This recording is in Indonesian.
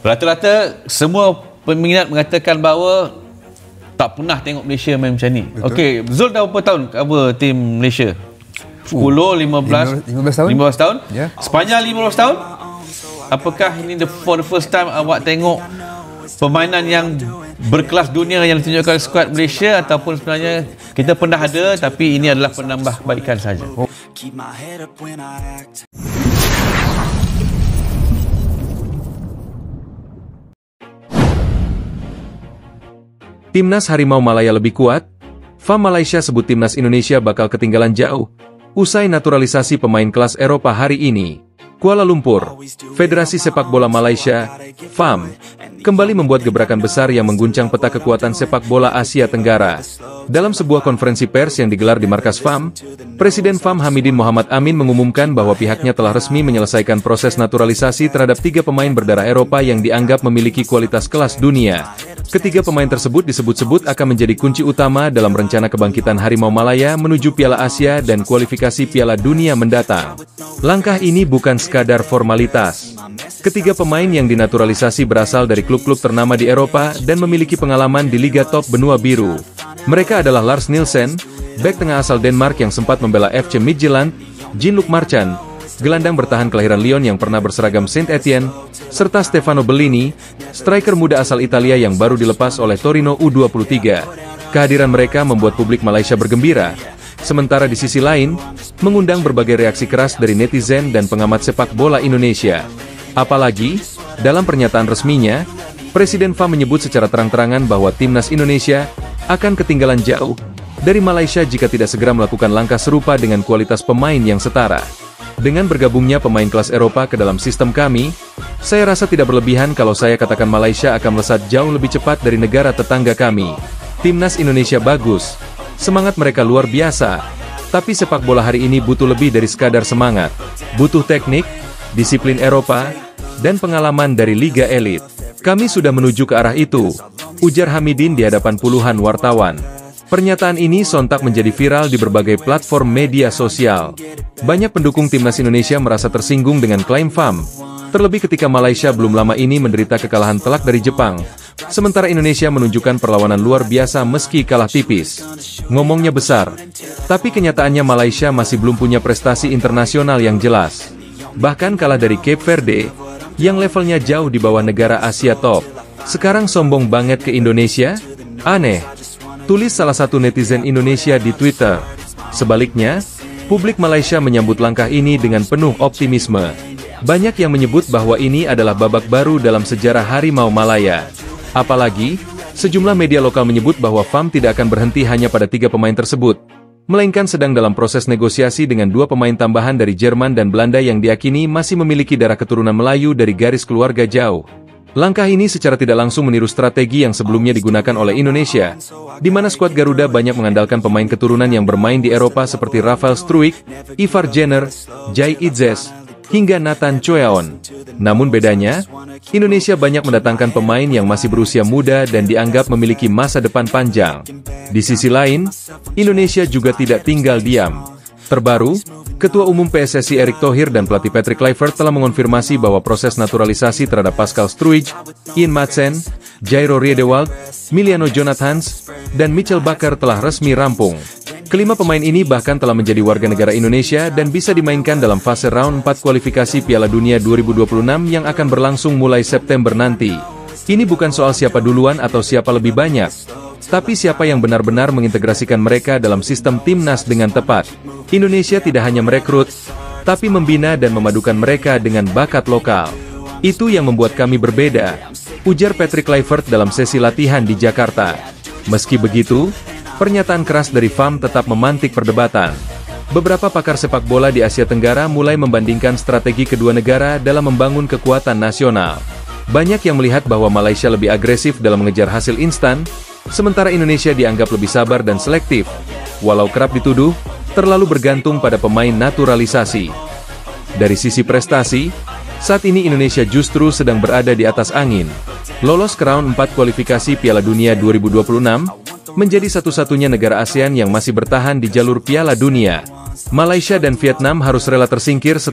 Rata-rata semua peminat mengatakan bahawa tak pernah tengok Malaysia main macam ni. Okey, Zul dah berapa tahun cover tim Malaysia? 10, 15 tahun. 15 tahun? Ya. Sepanjang 15 tahun? Apakah ini for the first time awak tengok permainan yang berkelas dunia yang ditunjukkan skuad Malaysia, ataupun sebenarnya kita pernah ada tapi ini adalah penambah kebaikan saja? Timnas Harimau Malaya lebih kuat? FAM Malaysia sebut Timnas Indonesia bakal ketinggalan jauh usai naturalisasi pemain kelas Eropa hari ini. Kuala Lumpur, Federasi Sepak Bola Malaysia, FAM, kembali membuat gebrakan besar yang mengguncang peta kekuatan sepak bola Asia Tenggara. Dalam sebuah konferensi pers yang digelar di markas FAM, Presiden FAM Hamidin Mohamad Amin mengumumkan bahwa pihaknya telah resmi menyelesaikan proses naturalisasi terhadap 3 pemain berdarah Eropa yang dianggap memiliki kualitas kelas dunia. Ketiga pemain tersebut disebut-sebut akan menjadi kunci utama dalam rencana kebangkitan Harimau Malaya menuju Piala Asia dan kualifikasi Piala Dunia mendatang. Langkah ini bukan sekadar formalitas. Ketiga pemain yang dinaturalisasi berasal dari klub-klub ternama di Eropa dan memiliki pengalaman di Liga Top Benua Biru. Mereka adalah Lars Nielsen, bek tengah asal Denmark yang sempat membela FC Midtjylland, Jean-Luc Marchand, gelandang bertahan kelahiran Lyon yang pernah berseragam Saint Etienne, serta Stefano Bellini, striker muda asal Italia yang baru dilepas oleh Torino U23. Kehadiran mereka membuat publik Malaysia bergembira, sementara di sisi lain, mengundang berbagai reaksi keras dari netizen dan pengamat sepak bola Indonesia. Apalagi, dalam pernyataan resminya, Presiden FAM menyebut secara terang-terangan bahwa Timnas Indonesia akan ketinggalan jauh dari Malaysia jika tidak segera melakukan langkah serupa dengan kualitas pemain yang setara. Dengan bergabungnya pemain kelas Eropa ke dalam sistem kami, saya rasa tidak berlebihan kalau saya katakan Malaysia akan melesat jauh lebih cepat dari negara tetangga kami. Timnas Indonesia bagus, semangat mereka luar biasa, tapi sepak bola hari ini butuh lebih dari sekadar semangat. Butuh teknik, disiplin Eropa, dan pengalaman dari Liga Elit. Kami sudah menuju ke arah itu, ujar Hamidin di hadapan puluhan wartawan. Pernyataan ini sontak menjadi viral di berbagai platform media sosial. Banyak pendukung Timnas Indonesia merasa tersinggung dengan klaim FAM, terlebih ketika Malaysia belum lama ini menderita kekalahan telak dari Jepang, sementara Indonesia menunjukkan perlawanan luar biasa meski kalah tipis. Ngomongnya besar, tapi kenyataannya Malaysia masih belum punya prestasi internasional yang jelas. Bahkan kalah dari Cape Verde, yang levelnya jauh di bawah negara Asia top. Sekarang sombong banget ke Indonesia? Aneh, tulis salah satu netizen Indonesia di Twitter. Sebaliknya, publik Malaysia menyambut langkah ini dengan penuh optimisme. Banyak yang menyebut bahwa ini adalah babak baru dalam sejarah Harimau Malaya. Apalagi, sejumlah media lokal menyebut bahwa FAM tidak akan berhenti hanya pada 3 pemain tersebut, melainkan sedang dalam proses negosiasi dengan 2 pemain tambahan dari Jerman dan Belanda yang diakini masih memiliki darah keturunan Melayu dari garis keluarga jauh. Langkah ini secara tidak langsung meniru strategi yang sebelumnya digunakan oleh Indonesia, di mana skuad Garuda banyak mengandalkan pemain keturunan yang bermain di Eropa seperti Rafael Struijk, Ivar Jenner, Jai Itzes, hingga Nathan Choeon. Namun bedanya, Indonesia banyak mendatangkan pemain yang masih berusia muda dan dianggap memiliki masa depan panjang. Di sisi lain, Indonesia juga tidak tinggal diam. Terbaru, Ketua Umum PSSI Erick Thohir dan pelatih Patrick Kluivert telah mengonfirmasi bahwa proses naturalisasi terhadap Pascal Struijk, Ian Madsen, Jairo Riedewald, Miliano Jonathans, dan Mitchell Bakker telah resmi rampung. Kelima pemain ini bahkan telah menjadi warga negara Indonesia dan bisa dimainkan dalam fase round 4 kualifikasi Piala Dunia 2026 yang akan berlangsung mulai September nanti. Ini bukan soal siapa duluan atau siapa lebih banyak, tapi siapa yang benar-benar mengintegrasikan mereka dalam sistem timnas dengan tepat. Indonesia tidak hanya merekrut, tapi membina dan memadukan mereka dengan bakat lokal. Itu yang membuat kami berbeda, ujar Patrick Kluivert dalam sesi latihan di Jakarta. Meski begitu, pernyataan keras dari FAM tetap memantik perdebatan. Beberapa pakar sepak bola di Asia Tenggara mulai membandingkan strategi kedua negara dalam membangun kekuatan nasional. Banyak yang melihat bahwa Malaysia lebih agresif dalam mengejar hasil instan, sementara Indonesia dianggap lebih sabar dan selektif, walau kerap dituduh terlalu bergantung pada pemain naturalisasi. Dari sisi prestasi, saat ini Indonesia justru sedang berada di atas angin. Lolos ke round 4 kualifikasi Piala Dunia 2026, menjadi satu-satunya negara ASEAN yang masih bertahan di jalur Piala Dunia. Malaysia dan Vietnam harus rela tersingkir